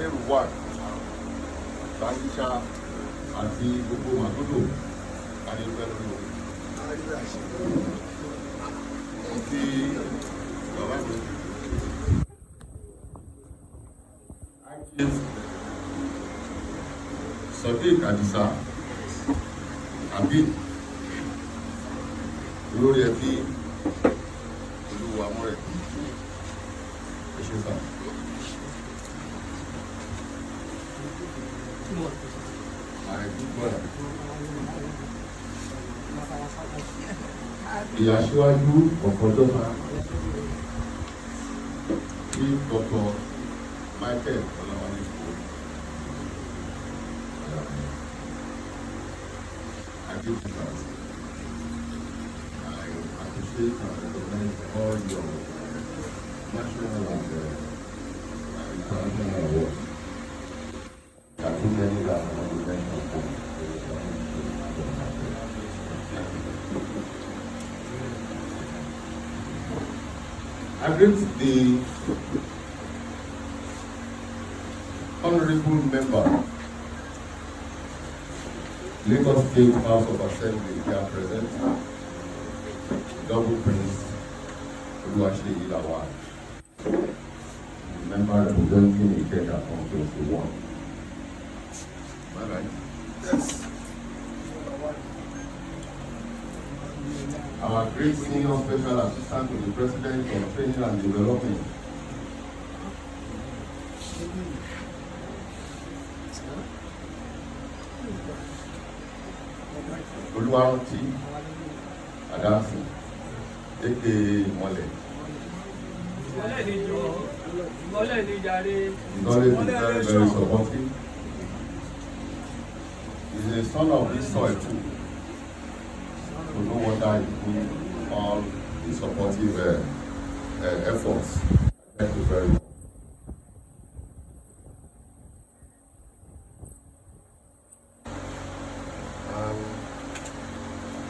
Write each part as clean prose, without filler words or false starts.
Adéruwà Báyíṣà àti gbogbo màdúdò adéwẹ́ lórí òun. Mo kí bàbá mi Chief Sodiq Adisa Habib olórí ẹbí Olúwamọ́rẹ̀ ẹ̀ṣẹ̀ sáà. Ìyàsíwájú ọ̀fọ̀jọ́fà tí Dr. Michael Ọláwálé Adéjúbas. I appreciate and recognize all your national and international awards. I greet the honorable member, Lagos State House of Assembly, here present, Double Prince Oluwaseyi Lawal, member representing Ikeja Conference 1. Am I right? Yes. Our great senior special assistant to the President of Training and Development, Oluwaranti Adamsi, aka Mole. Mole is very, very supportive. He's a son of this soil too. To know what I do, all the supportive efforts. Thank you very much.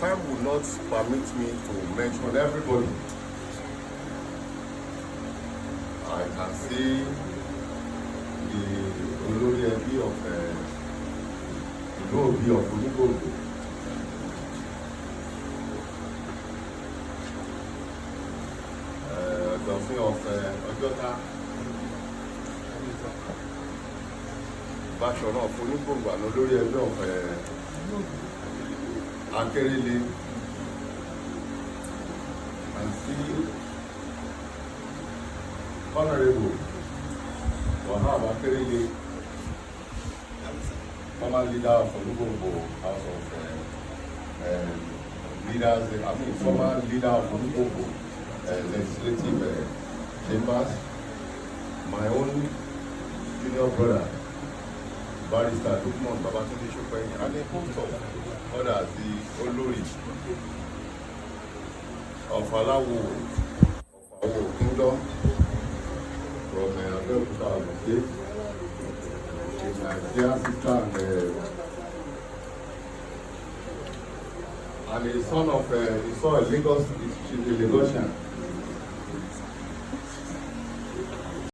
Time will not permit me to mention everybody. I can see the Olórí ẹbí of Onígbòǹgbò. Ọ̀dọ̀fin of Ọjọ́ta. Báṣọ̀run of Onígbòǹgbò àná olórí ẹbí of Akérèlé. And see Honorable Wahab Akérèlé, former leader of Onígbòǹgbò House of Leaders, former leader of Onígbòǹgbò legislative chambers, my own junior brother, Barrister Lukman Babatunde Sopeyin, and a host of others, the Olórí of Alawo Kingdom, from Abeokuta State, my dear sister and a son of a Lagos, she's a Lagosian.